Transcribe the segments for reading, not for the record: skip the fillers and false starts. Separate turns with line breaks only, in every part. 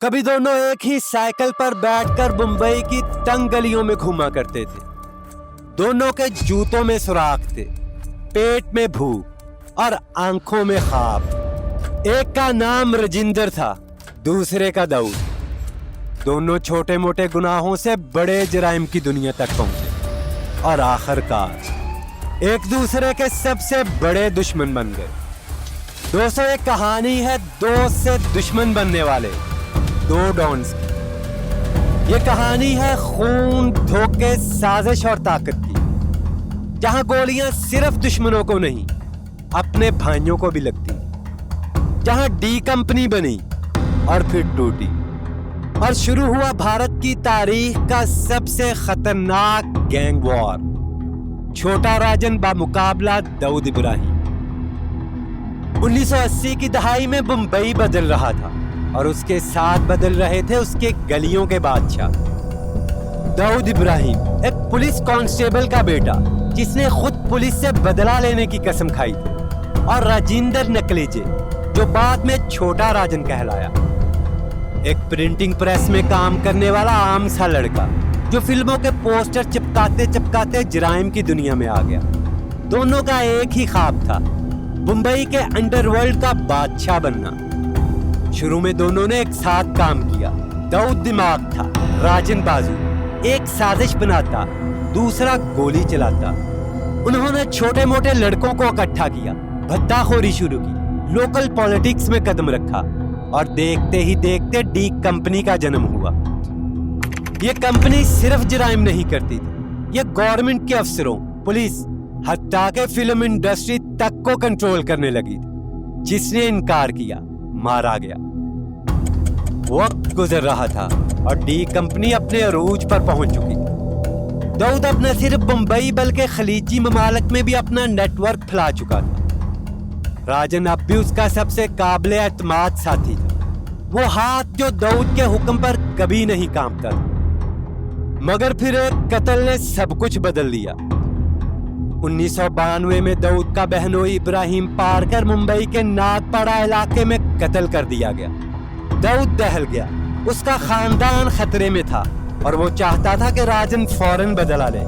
कभी दोनों एक ही साइकिल पर बैठकर मुंबई की तंग गलियों में घूमा करते थे। दोनों के जूतों में सुराख थे, पेट में भूख और आंखों में ख्वाब। एक का नाम राजिंदर था, दूसरे का दाऊद। दोनों छोटे मोटे गुनाहों से बड़े जराइम की दुनिया तक पहुंचे और आखिरकार एक दूसरे के सबसे बड़े दुश्मन बन गए। दोस्तों, एक कहानी है दोस्त से दुश्मन बनने वाले दो डॉन्स की। ये कहानी है खून, धोखे, साजिश और ताकत की, जहां गोलियां सिर्फ दुश्मनों को नहीं, अपने भाइयों को भी लगती, जहां डी कंपनी बनी और फिर टूटी और शुरू हुआ भारत की तारीख का सबसे खतरनाक गैंग वॉर। छोटा राजन बामुकाबला दाऊद इब्राहिम। 1980 की दहाई में मुंबई बदल रहा था और उसके साथ बदल रहे थे उसके गलियों के बादशाह। दाऊद इब्राहिम एक पुलिस कांस्टेबल का बेटा जिसने खुद पुलिस से बदला लेने की कसम खाई थी, और राजिंदर नकलीजे जो बाद में छोटा राजन कहलाया। एक प्रिंटिंग प्रेस में काम करने वाला आम सा लड़का जो फिल्मों के पोस्टर चिपकाते चिपकाते जराइम की दुनिया में आ गया। दोनों का एक ही ख्वाब था, मुंबई के अंडरवर्ल्ड का बादशाह बनना। शुरू में दोनों ने एक साथ काम किया। दाऊद दिमाग था, राजन बाजू। एक साजिश बनाता, दूसरा गोली चलाता। उन्होंने छोटे मोटे लड़कों को इकट्ठा किया, भत्ताखोरी शुरू की, लोकल पॉलिटिक्स में कदम रखा और देखते ही देखते डी कंपनी का जन्म हुआ। ये कंपनी सिर्फ जराइम नहीं करती थी, ये गवर्नमेंट के अफसरों, पुलिस, हत्ता के फिल्म इंडस्ट्री तक को कंट्रोल करने लगी थी। जिसने इनकार किया मारा गया। वक्त गुजर रहा था और डी कंपनी अपने अरूज पर पहुंच चुकी थी। दाऊद अब न सिर्फ मुंबई बल्कि खलीजी ममालिक में भी अपना नेटवर्क फैला चुका था। राजन अब भी उसका सबसे काबिल एतमाद साथी था, वो हाथ जो दाऊद के हुक्म पर कभी नहीं कांपता था। मगर फिर एक कत्ल ने सब कुछ बदल दिया। 1992 में दाऊद का बहनोई इब्राहिम पारकर मुंबई के नागपाड़ा इलाके में कत्ल कर दिया गया। दाऊद दहल गया, उसका खानदान खतरे में था और वो चाहता था कि राजन फौरन बदला ले,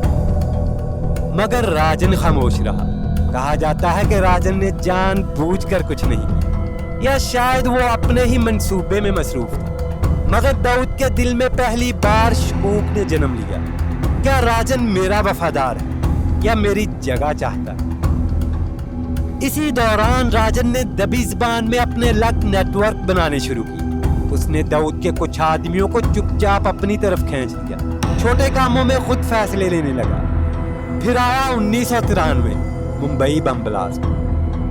मगर राजन खामोश रहा। कहा जाता है कि राजन ने जानबूझकर कुछ नहीं किया, या शायद वो अपने ही मंसूबे में मसरूफ था। मगर दाऊद के दिल में पहली बार शकूक ने जन्म लिया। क्या राजन मेरा वफादार है या मेरी जगह चाहता है? इसी दौरान राजन ने दबी ज़बान में अपने लक नेटवर्क बनाने शुरू की। उसने दाऊद के कुछ आदमियों को चुपचाप अपनी तरफ खींच लिया, छोटे कामों में खुद फैसले लेने लगा। फिर आया 1993 मुंबई बम ब्लास्ट।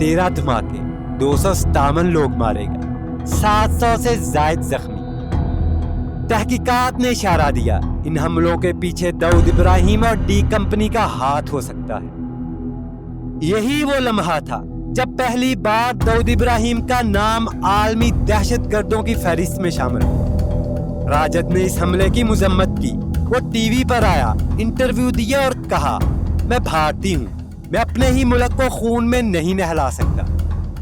13 धमाके, 257 लोग मारे गए, 700 से ज्यादा जख्मी। तहकीकात ने इशारा दिया, इन हमलों के पीछे दाऊद इब्राहिम और डी कंपनी का हाथ हो सकता है। यही वो लम्हा था जब पहली बार दाऊद इब्राहिम का नाम आलमी दहशतगर्दों की फहरिस्त में शामिल हुआ। राजद ने इस हमले की मजम्मत की। वो टीवी पर आया, इंटरव्यू दिया और कहा, मैं भारतीय हूँ, मैं अपने ही मुल्क को खून में नहीं नहला सकता।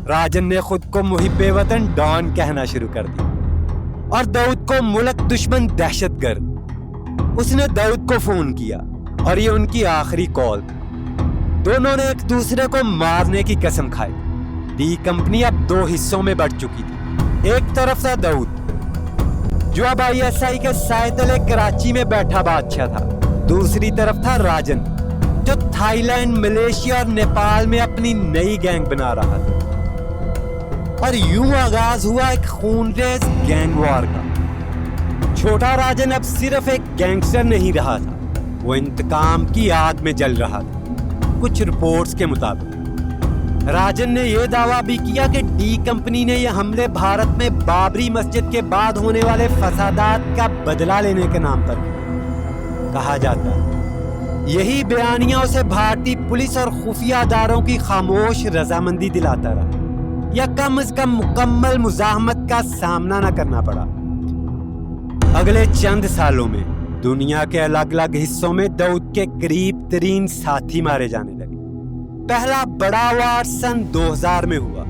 राजन ने खुद को मुहिब्बे वतन डॉन कहना शुरू कर दिया और दाऊद को मुल्क दुश्मन दहशतगर्द। उसने दाऊद को फोन किया और ये उनकी आखिरी कॉल। दोनों ने एक दूसरे को मारने की कसम खाई। डी कंपनी अब दो हिस्सों में बढ़ चुकी थी। एक तरफ था दाऊद जो अब ISI के साए तले कराची में बैठा बादशाह था। दूसरी तरफ था राजन जो थाईलैंड, मलेशिया और नेपाल में अपनी नई गैंग बना रहा था। और यूं आगाज हुआ एक खूनरेज गैंग वॉर का। छोटा राजन अब सिर्फ एक गैंगस्टर नहीं रहा था, वो इंतकाम की आग में जल रहा था। कुछ रिपोर्ट्स के मुताबिक राजन ने यह दावा भी किया कि डी कंपनी ने यह हमले भारत में बाबरी मस्जिद के बाद होने वाले फसादात का बदला लेने के नाम पर किए। कहा जाता है यही बयानिया उसे भारतीय पुलिस और खुफिया अदारों की खामोश रजामंदी दिलाता रहा, या कम से कम मुकम्मल मुजाहमत का सामना न करना पड़ा। अगले चंद सालों में दुनिया के अलग अलग हिस्सों में दाऊद के करीब तरीन साथी मारे जाने लगे। पहला बड़ा वार सन 2000 में हुआ।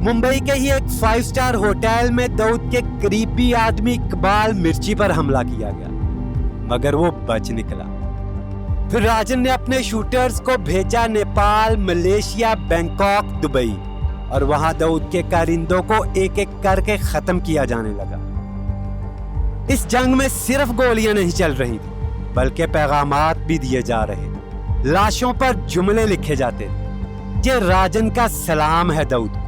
मुंबई के ही एक 5 स्टार होटल में दाऊद के करीबी आदमी इकबाल मिर्ची पर हमला किया गया, मगर वो बच निकला। फिर राजन ने अपने शूटर्स को भेजा नेपाल, मलेशिया, बैंकॉक, दुबई, और वहां दाऊद के कारिंदों को एक एक करके खत्म किया जाने लगा। इस जंग में सिर्फ गोलियां नहीं चल रही थी, बल्कि पैगामात भी दिए जा रहे थे। लाशों पर जुमले लिखे जाते थे, ये राजन का सलाम है दाऊद को।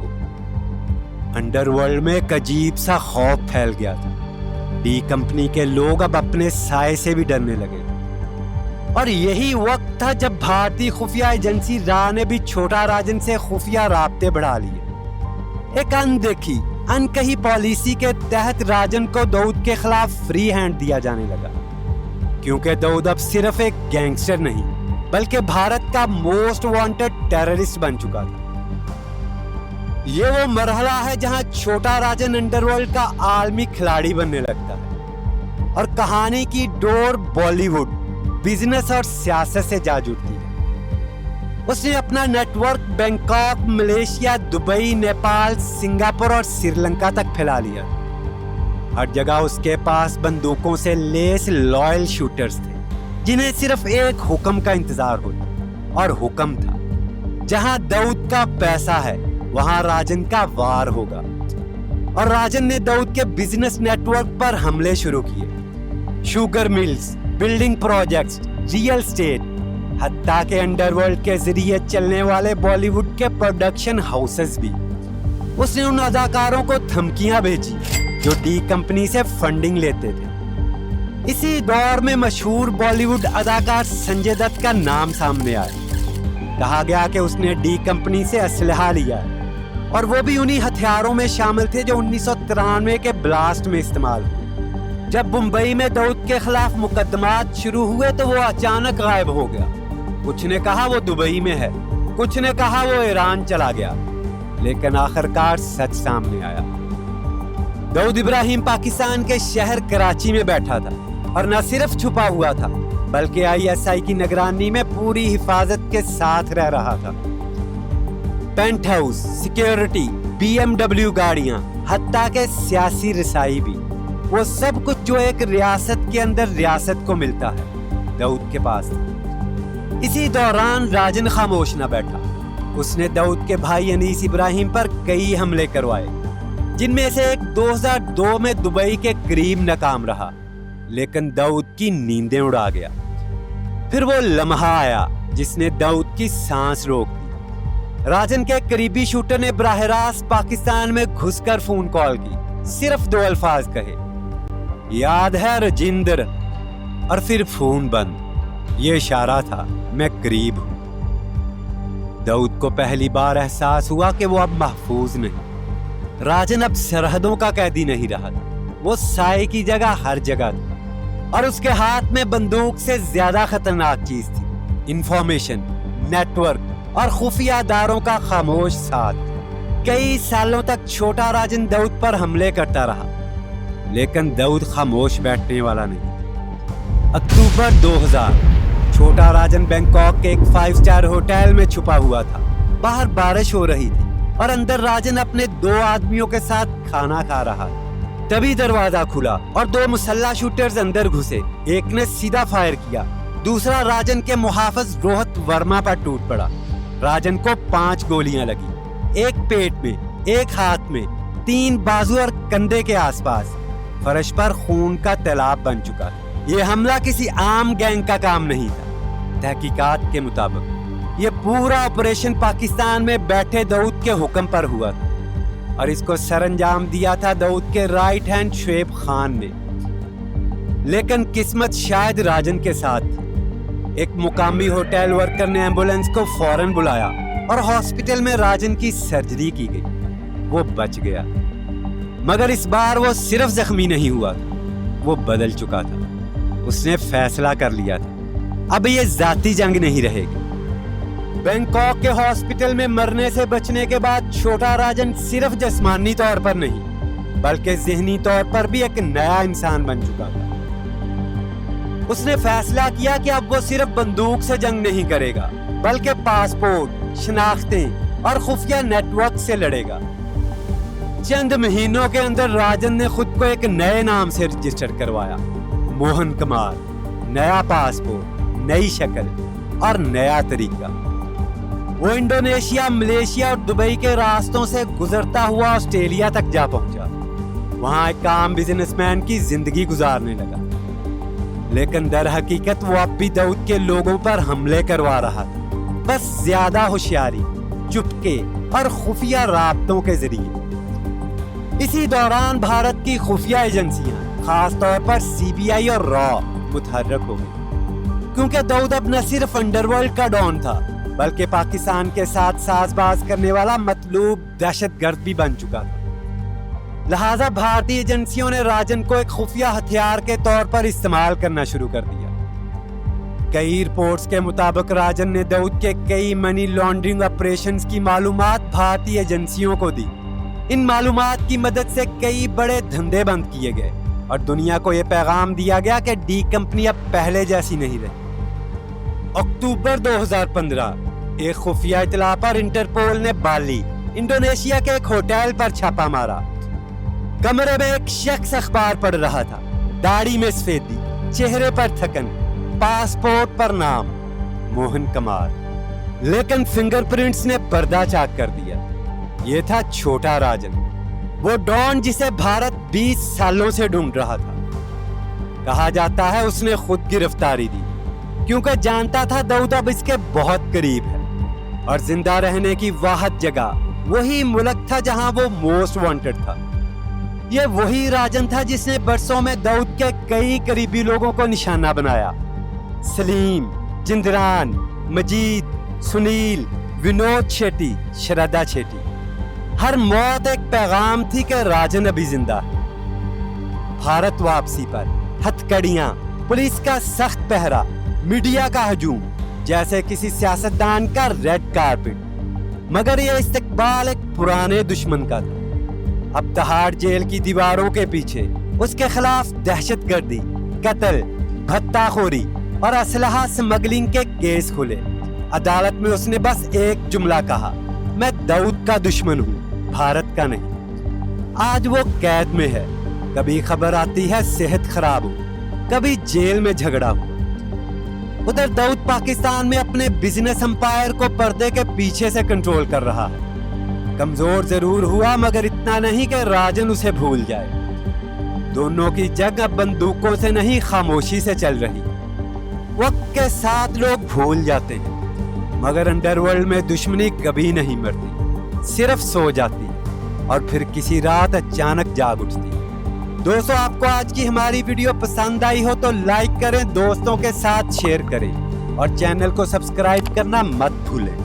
अंडरवर्ल्ड में एक अजीब सा खौफ फैल गया था। डी कंपनी के लोग अब अपने साए से भी डरने लगे, और यही वक्त था जब भारतीय खुफिया एजेंसी रा ने भी छोटा राजन से खुफिया राब्ते बढ़ा लिए। एक अनदेखी, अनकही पॉलिसी के तहत राजन को दाऊद के खिलाफ फ्री हैंड दिया जाने लगा, क्योंकि दाऊद अब सिर्फ एक गैंगस्टर नहीं, बल्कि भारत का मोस्ट वांटेड टेररिस्ट बन चुका था। ये वो मरहला है जहां छोटा राजन अंडरवर्ल्ड का आलमी खिलाड़ी बनने लगता है, और कहानी की डोर बॉलीवुड, बिजनेस और सियासत से जा जुड़ती है। उसने अपना network Bangkok, Malaysia, Dubai, Nepal, Singapore और श्रीलंका तक फैला लिया। हर जगह उसके पास बंदूकों से लेस लॉयल शूटर्स थे, जिन्हें सिर्फ एक हुक्म का इंतजार होता, और हुक्म था, जहां दाऊद का पैसा है वहां राजन का वार होगा। और राजन ने दाऊद के बिजनेस नेटवर्क पर हमले शुरू किए। Sugar mills, building projects, real estate, हत्ता के अंडरवर्ल्ड के जरिए चलने वाले बॉलीवुड के प्रोडक्शन हाउसेस भी। उसने उन अदाकारों को धमकियां भेजी जो डी कंपनी से फंडिंग लेते थे। इसी दौर में मशहूर बॉलीवुड अदाकार संजय दत्त का नाम सामने आया। कहा गया कि उसने डी कंपनी से असलहा लिया है, और वो भी उन्हीं हथियारों में शामिल थे जो 1993 के ब्लास्ट में इस्तेमाल हुए। जब मुंबई में दाऊद के खिलाफ मुकदमात शुरू हुए तो वो अचानक गायब हो गया। कुछ ने कहा वो दुबई में है, कुछ ने कहा वो ईरान चला गया, लेकिन आखिरकार सच सामने आया। दाऊद इब्राहिम पाकिस्तान के शहर कराची में बैठा था, और न सिर्फ छुपा हुआ था, बल्कि ISI की निगरानी में पूरी हिफाजत के साथ रह रहा था। पेंट हाउस, सिक्योरिटी, BMW गाड़ियां, हत्ता के सियासी रिसाई भी, वो सब कुछ जो एक रियासत के अंदर रियासत को मिलता है, दाऊद के पास था। इसी दौरान राजन खामोश न बैठा। उसने दाऊद के भाई अनीस इब्राहिम पर कई हमले करवाए, जिनमें से एक 2002 में दुबई के करीब नाकाम रहा, लेकिन दाऊद की नींदें उड़ा गया। फिर वो लम्हा आया जिसने दाऊद की सांस रोक दी। राजन के करीबी शूटर ने बराह रास्त पाकिस्तान में घुसकर फोन कॉल की, सिर्फ 2 अल्फाज कहे, याद है रजिंदर, और फिर फोन बंद। ये इशारा था, मैं करीब हूं। दाऊद को पहली बार एहसास हुआ कि वो अब महफूज नहीं। राजन अब सरहदों का कैदी नहीं रहा था, वो साए की जगह हर जगह था, और उसके हाथ में बंदूक से ज्यादा खतरनाक चीज थी, इंफॉर्मेशन, नेटवर्क और खुफिया दारों का खामोश साथ। कई सालों तक छोटा राजन दाऊद पर हमले करता रहा, लेकिन दाऊद खामोश बैठने वाला नहीं। अक्टूबर 2000, छोटा राजन बैंकॉक के एक 5 स्टार होटल में छुपा हुआ था। बाहर बारिश हो रही थी, और अंदर राजन अपने 2 आदमियों के साथ खाना खा रहा था। तभी दरवाजा खुला और 2 मुसल्ला शूटर्स अंदर घुसे। एक ने सीधा फायर किया, दूसरा राजन के मुहाफिज रोहित वर्मा पर टूट पड़ा। राजन को 5 गोलियां लगी, एक पेट में, एक हाथ में, 3 बाजू और कंधे के आसपास। फर्श पर खून का तालाब बन चुका था। ये हमला किसी आम गैंग का काम नहीं था। तहकीकात के मुताबिक ये पूरा ऑपरेशन पाकिस्तान में बैठे दाऊद के हुक्म पर हुआ था, और इसको सरंजाम दिया था दाऊद के राइट हैंड शुएब खान ने। लेकिन किस्मत शायद राजन के साथ थी। एक मुकामी होटल वर्कर ने एम्बुलेंस को फौरन बुलाया, और हॉस्पिटल में राजन की सर्जरी की गई। वो बच गया, मगर इस बार वो सिर्फ जख्मी नहीं हुआ था, वो बदल चुका था। उसने फैसला कर लिया था, अब ये जाती जंग नहीं रहेगी। बैंकॉक के हॉस्पिटल में मरने से बचने के बाद छोटा राजन सिर्फ जिस्मानी तौर पर नहीं, बल्कि ज़हनी तौर पर भी एक नया इंसान बन चुका था। उसने फैसला किया कि अब वो सिर्फ बंदूक से जंग नहीं करेगा, बल्कि पासपोर्ट, शनाख्तें और खुफिया नेटवर्क से लड़ेगा। चंद महीनों के अंदर राजन ने खुद को एक नए नाम से रजिस्टर करवाया, मोहन कुमार। नया पासपोर्ट, नई शक्ल और नया तरीका। वो इंडोनेशिया, मलेशिया और दुबई के रास्तों से गुजरता हुआ ऑस्ट्रेलिया तक जा पहुंचा। वहां एक आम बिजनेसमैन की जिंदगी गुजारने लगा, लेकिन दर हकीकत वो अब भी दाऊद के लोगों पर हमले करवा रहा था, बस ज्यादा होशियारी, चुपके और खुफिया राब्तों के जरिए। इसी दौरान भारत की खुफिया एजेंसियां, खास तौर पर सीबीआई और रॉ, मुतहर्रक हो गई, क्योंकि दाऊद अब न सिर्फ अंडरवर्ल्ड का डॉन था, बल्कि पाकिस्तान के साथ साजबाज करने वाला मतलूब दहशतगर्द भी बन चुका था। लिहाजा भारतीय एजेंसियों ने राजन को एक खुफिया हथियार के तौर पर इस्तेमाल करना शुरू कर दिया। कई रिपोर्ट्स के मुताबिक राजन ने दाऊद के कई मनी लॉन्ड्रिंग ऑपरेशंस की मालूमात भारतीय एजेंसियों को दी। इन मालूमात की मदद से कई बड़े धंधे बंद किए गए और दुनिया को यह पैगाम दिया गया कि डी कंपनी अब पहले जैसी नहीं रही। अक्टूबर 2015 एक खुफिया इतला पर इंटरपोल ने बाली, इंडोनेशिया के एक होटल पर छापा मारा। कमरे में एक शख्स अखबार पढ़ रहा था, दाढ़ी में सफेदी, चेहरे पर थकन, पासपोर्ट पर नाम मोहन कुमार, लेकिन फिंगरप्रिंट्स ने पर्दा चाक कर दिया। ये था छोटा राजन, वो डॉन जिसे भारत 20 सालों से ढूंढ रहा था। कहा जाता है उसने खुद गिरफ्तारी दी, क्योंकि जानता था दाऊद अब इसके बहुत करीब है और जिंदा रहने की वाहद जगह वही मुल्क था जहां वो मोस्ट वांटेड था। ये वही राजन था जिसने बरसों में दाऊद के कई करीबी लोगों को निशाना बनाया। सलीम, जिंदरान, मजीद, सुनील, विनोद शेट्टी, श्रद्धा शेट्टी। हर मौत एक पैगाम थी कि राजन अभी जिंदा है। भारत वापसी पर हथकड़ियां, पुलिस का सख्त पहरा, मीडिया का हजूम, जैसे किसी सियासतदान का रेड कारपेट। मगर यह इस्तकबाल एक पुराने दुश्मन का था। अब तहाड़ जेल की दीवारों के पीछे उसके खिलाफ दहशतगर्दी, कत्ल, भत्ताखोरी और असलहा स्मगलिंग के केस खुले। अदालत में उसने बस एक जुमला कहा, मैं दाऊद का दुश्मन हूँ, भारत का नहीं। आज वो कैद में है। कभी खबर आती है सेहत खराब हो, कभी जेल में झगड़ा हो। उधर दाऊद पाकिस्तान में अपने बिजनेस एम्पायर को पर्दे के पीछे से कंट्रोल कर रहा है। कमजोर जरूर हुआ, मगर इतना नहीं कि राजन उसे भूल जाए। दोनों की जंग अब बंदूकों से नहीं, खामोशी से चल रही। वक्त के साथ लोग भूल जाते हैं, मगर अंडरवर्ल्ड में दुश्मनी कभी नहीं मरती, सिर्फ सो जाती है और फिर किसी रात अचानक जाग उठती है। दोस्तों, आपको आज की हमारी वीडियो पसंद आई हो तो लाइक करें, दोस्तों के साथ शेयर करें और चैनल को सब्सक्राइब करना मत भूलें।